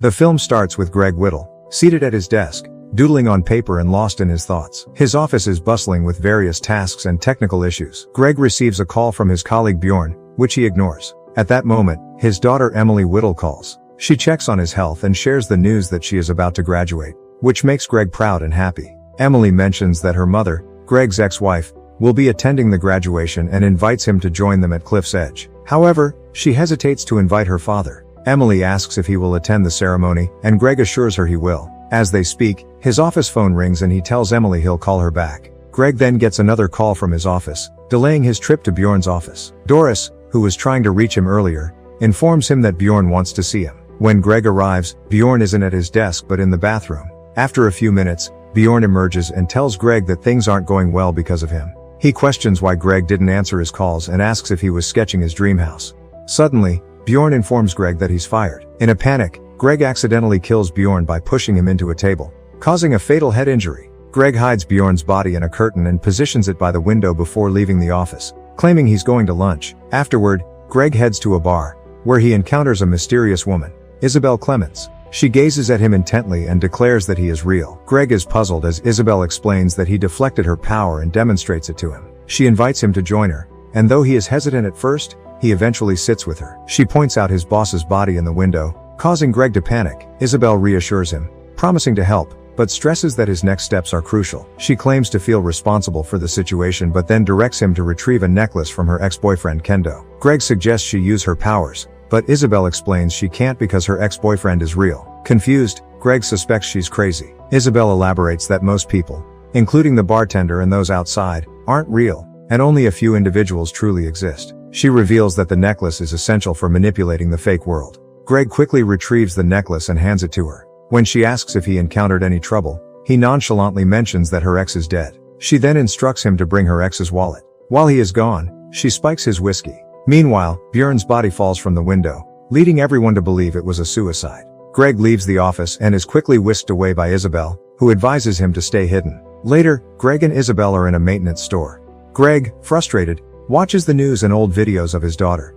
The film starts with Greg Whittle, seated at his desk, doodling on paper and lost in his thoughts. His office is bustling with various tasks and technical issues. Greg receives a call from his colleague Bjorn, which he ignores. At that moment, his daughter Emily Whittle calls. She checks on his health and shares the news that she is about to graduate, which makes Greg proud and happy. Emily mentions that her mother, Greg's ex-wife, will be attending the graduation and invites him to join them at Cliff's Edge. However, she hesitates to invite her father. Emily asks if he will attend the ceremony, and Greg assures her he will. As they speak, his office phone rings and he tells Emily he'll call her back. Greg then gets another call from his office, delaying his trip to Bjorn's office. Doris, who was trying to reach him earlier, informs him that Bjorn wants to see him. When Greg arrives, Bjorn isn't at his desk but in the bathroom. After a few minutes, Bjorn emerges and tells Greg that things aren't going well because of him. He questions why Greg didn't answer his calls and asks if he was sketching his dream house. Suddenly, Bjorn informs Greg that he's fired. In a panic, Greg accidentally kills Bjorn by pushing him into a table, causing a fatal head injury. Greg hides Bjorn's body in a curtain and positions it by the window before leaving the office, claiming he's going to lunch. Afterward, Greg heads to a bar, where he encounters a mysterious woman, Isabel Clemens. She gazes at him intently and declares that he is real. Greg is puzzled as Isabel explains that he deflected her power and demonstrates it to him. She invites him to join her, and though he is hesitant at first, he eventually sits with her. She points out his boss's body in the window, causing Greg to panic. Isabel reassures him, promising to help, but stresses that his next steps are crucial. She claims to feel responsible for the situation but then directs him to retrieve a necklace from her ex-boyfriend Kendo. Greg suggests she use her powers, but Isabel explains she can't because her ex-boyfriend is real. Confused, Greg suspects she's crazy. Isabel elaborates that most people, including the bartender and those outside, aren't real, and only a few individuals truly exist. She reveals that the necklace is essential for manipulating the fake world. Greg quickly retrieves the necklace and hands it to her. When she asks if he encountered any trouble, he nonchalantly mentions that her ex is dead. She then instructs him to bring her ex's wallet. While he is gone, she spikes his whiskey. Meanwhile, Bjorn's body falls from the window, leading everyone to believe it was a suicide. Greg leaves the office and is quickly whisked away by Isabel, who advises him to stay hidden. Later, Greg and Isabel are in a maintenance store. Greg, frustrated, watches the news and old videos of his daughter.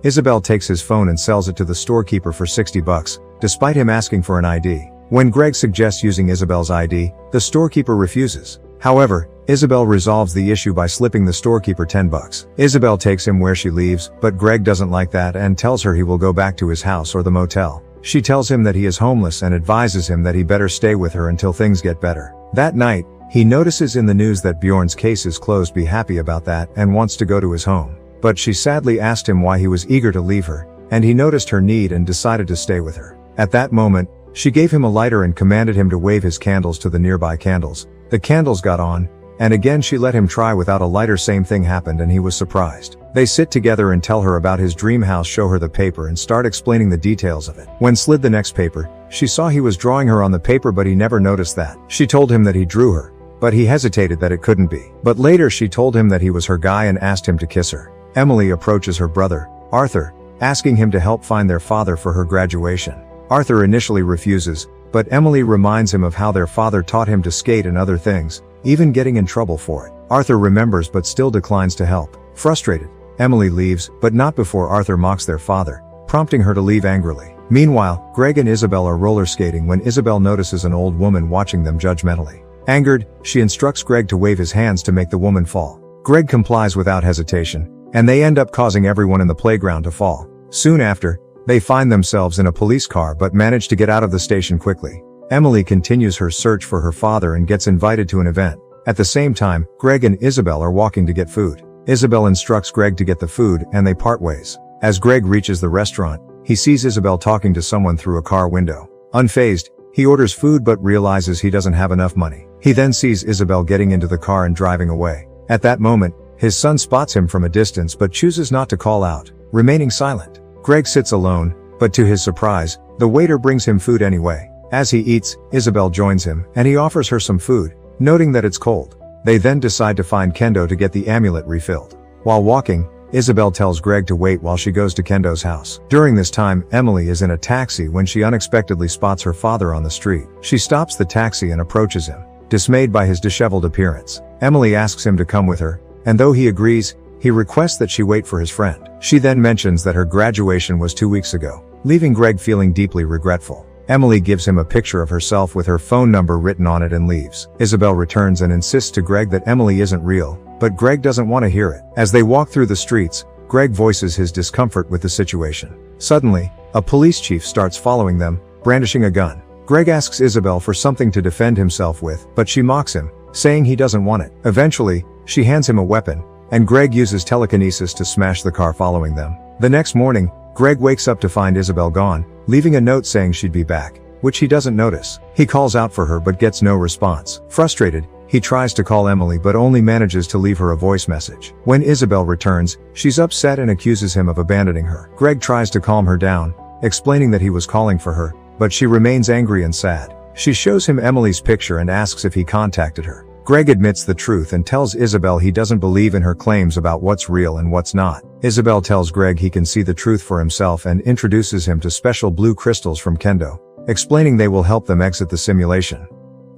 Isabel takes his phone and sells it to the storekeeper for $60, despite him asking for an ID. When Greg suggests using Isabel's ID, the storekeeper refuses. However, Isabel resolves the issue by slipping the storekeeper $10. Isabel takes him where she leaves, but Greg doesn't like that and tells her he will go back to his house or the motel. She tells him that he is homeless and advises him that he better stay with her until things get better. That night, he notices in the news that Bjorn's case is closed. Be happy about that and wants to go to his home. But she sadly asked him why he was eager to leave her, and he noticed her need and decided to stay with her. At that moment, she gave him a lighter and commanded him to wave his candles to the nearby candles. The candles got on, and again she let him try without a lighter. Same thing happened and he was surprised. They sit together and tell her about his dream house, show her the paper and start explaining the details of it. When slid the next paper, she saw he was drawing her on the paper but he never noticed that. She told him that he drew her, but he hesitated that it couldn't be. But later she told him that he was her guy and asked him to kiss her. Emily approaches her brother, Arthur, asking him to help find their father for her graduation. Arthur initially refuses, but Emily reminds him of how their father taught him to skate and other things, even getting in trouble for it. Arthur remembers but still declines to help. Frustrated, Emily leaves, but not before Arthur mocks their father, prompting her to leave angrily. Meanwhile, Greg and Isabel are roller skating when Isabel notices an old woman watching them judgmentally. Angered, she instructs Greg to wave his hands to make the woman fall. Greg complies without hesitation, and they end up causing everyone in the playground to fall. Soon after, they find themselves in a police car but manage to get out of the station quickly. Emily continues her search for her father and gets invited to an event. At the same time, Greg and Isabel are walking to get food. Isabel instructs Greg to get the food and they part ways. As Greg reaches the restaurant, he sees Isabel talking to someone through a car window. Unfazed, he orders food but realizes he doesn't have enough money. He then sees Isabel getting into the car and driving away. At that moment, his son spots him from a distance but chooses not to call out, remaining silent. Greg sits alone, but to his surprise, the waiter brings him food anyway. As he eats, Isabel joins him, and he offers her some food, noting that it's cold. They then decide to find Kendo to get the amulet refilled. While walking, Isabel tells Greg to wait while she goes to Kendo's house. During this time, Emily is in a taxi when she unexpectedly spots her father on the street. She stops the taxi and approaches him, dismayed by his disheveled appearance. Emily asks him to come with her, and though he agrees, he requests that she wait for his friend. She then mentions that her graduation was 2 weeks ago, leaving Greg feeling deeply regretful. Emily gives him a picture of herself with her phone number written on it and leaves. Isabel returns and insists to Greg that Emily isn't real, but Greg doesn't want to hear it. As they walk through the streets, Greg voices his discomfort with the situation. Suddenly, a police chief starts following them, brandishing a gun. Greg asks Isabel for something to defend himself with, but she mocks him, saying he doesn't want it. Eventually, she hands him a weapon, and Greg uses telekinesis to smash the car following them. The next morning, Greg wakes up to find Isabel gone, leaving a note saying she'd be back, which he doesn't notice. He calls out for her but gets no response. Frustrated, he tries to call Emily but only manages to leave her a voice message. When Isabel returns, she's upset and accuses him of abandoning her. Greg tries to calm her down, explaining that he was calling for her, but she remains angry and sad. She shows him Emily's picture and asks if he contacted her. Greg admits the truth and tells Isabel he doesn't believe in her claims about what's real and what's not. Isabel tells Greg he can see the truth for himself and introduces him to special blue crystals from Kendo, explaining they will help them exit the simulation.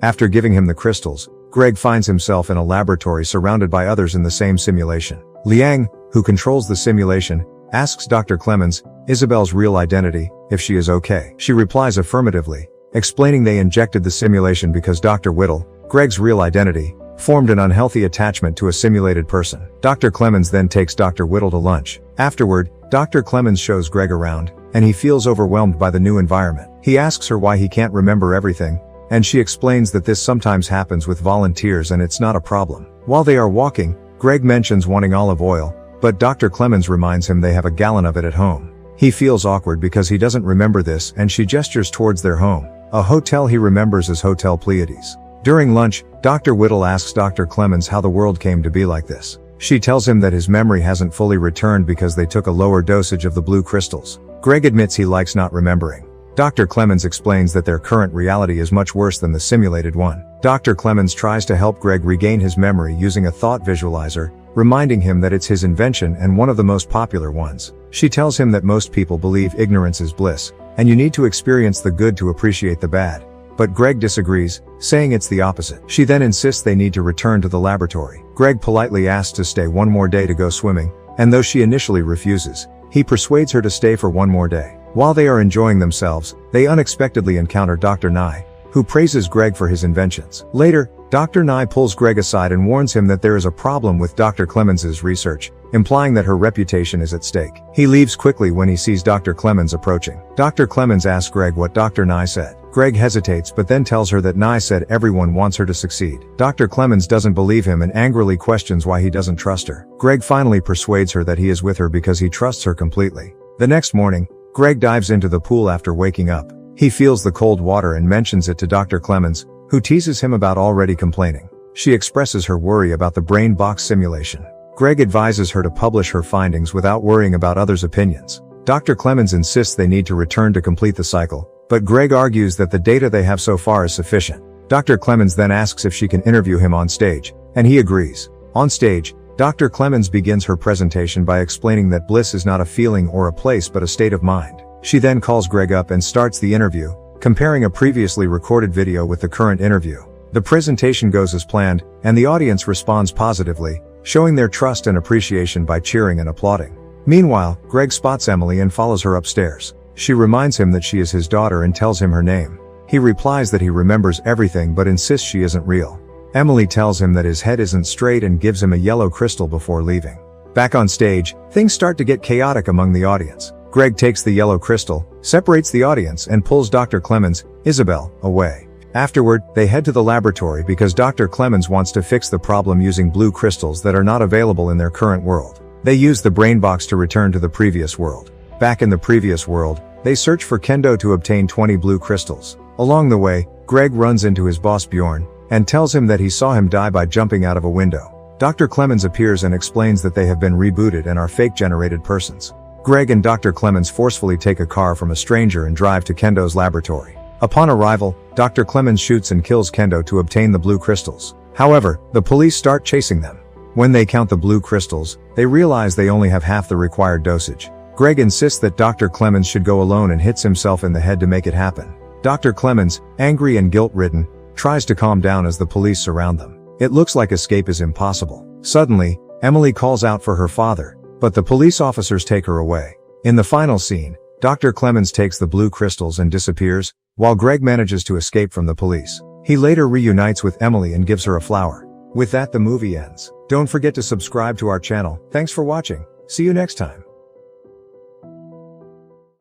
After giving him the crystals, Greg finds himself in a laboratory surrounded by others in the same simulation. Liang, who controls the simulation, asks Dr. Clemens Isabel's real identity, if she is okay. She replies affirmatively, explaining they injected the simulation because Dr. Whittle, Greg's real identity, formed an unhealthy attachment to a simulated person. Dr. Clemens then takes Dr. Whittle to lunch. Afterward, Dr. Clemens shows Greg around, and he feels overwhelmed by the new environment. He asks her why he can't remember everything, and she explains that this sometimes happens with volunteers and it's not a problem. While they are walking, Greg mentions wanting olive oil, but Dr. Clemens reminds him they have a gallon of it at home. He feels awkward because he doesn't remember this and she gestures towards their home, a hotel he remembers as Hotel Pleiades. During lunch, Dr. Whittle asks Dr. Clemens how the world came to be like this. She tells him that his memory hasn't fully returned because they took a lower dosage of the blue crystals. Greg admits he likes not remembering. Dr. Clemens explains that their current reality is much worse than the simulated one. Dr. Clemens tries to help Greg regain his memory using a thought visualizer, reminding him that it's his invention and one of the most popular ones. She tells him that most people believe ignorance is bliss, and you need to experience the good to appreciate the bad. But Greg disagrees, saying it's the opposite. She then insists they need to return to the laboratory. Greg politely asks to stay one more day to go swimming, and though she initially refuses, he persuades her to stay for one more day. While they are enjoying themselves, they unexpectedly encounter Dr. Nye, who praises Greg for his inventions. Later, Dr. Nye pulls Greg aside and warns him that there is a problem with Dr. Clemens's research, implying that her reputation is at stake. He leaves quickly when he sees Dr. Clemens approaching. Dr. Clemens asks Greg what Dr. Nye said. Greg hesitates but then tells her that Nye said everyone wants her to succeed. Dr. Clemens doesn't believe him and angrily questions why he doesn't trust her. Greg finally persuades her that he is with her because he trusts her completely. The next morning, Greg dives into the pool after waking up. He feels the cold water and mentions it to Dr. Clemens, who teases him about already complaining. She expresses her worry about the brain box simulation. Greg advises her to publish her findings without worrying about others' opinions. Dr. Clemens insists they need to return to complete the cycle, but Greg argues that the data they have so far is sufficient. Dr. Clemens then asks if she can interview him on stage, and he agrees. On stage, Dr. Clemens begins her presentation by explaining that bliss is not a feeling or a place but a state of mind. She then calls Greg up and starts the interview, comparing a previously recorded video with the current interview. The presentation goes as planned, and the audience responds positively, showing their trust and appreciation by cheering and applauding. Meanwhile, Greg spots Emily and follows her upstairs. She reminds him that she is his daughter and tells him her name. He replies that he remembers everything but insists she isn't real. Emily tells him that his head isn't straight and gives him a yellow crystal before leaving. Back on stage, things start to get chaotic among the audience. Greg takes the yellow crystal, separates the audience and pulls Dr. Clemens, Isabel, away. Afterward, they head to the laboratory because Dr. Clemens wants to fix the problem using blue crystals that are not available in their current world. They use the brain box to return to the previous world. Back in the previous world, they search for Kendo to obtain 20 blue crystals. Along the way, Greg runs into his boss Bjorn, and tells him that he saw him die by jumping out of a window. Dr. Clemens appears and explains that they have been rebooted and are fake-generated persons. Greg and Dr. Clemens forcefully take a car from a stranger and drive to Kendo's laboratory. Upon arrival, Dr. Clemens shoots and kills Kendo to obtain the blue crystals. However, the police start chasing them. When they count the blue crystals, they realize they only have half the required dosage. Greg insists that Dr. Clemens should go alone and hits himself in the head to make it happen. Dr. Clemens, angry and guilt-ridden, tries to calm down as the police surround them. It looks like escape is impossible. Suddenly, Emily calls out for her father, but the police officers take her away. In the final scene, Dr. Clemens takes the blue crystals and disappears, while Greg manages to escape from the police. He later reunites with Emily and gives her a flower. With that, the movie ends. Don't forget to subscribe to our channel. Thanks for watching. See you next time.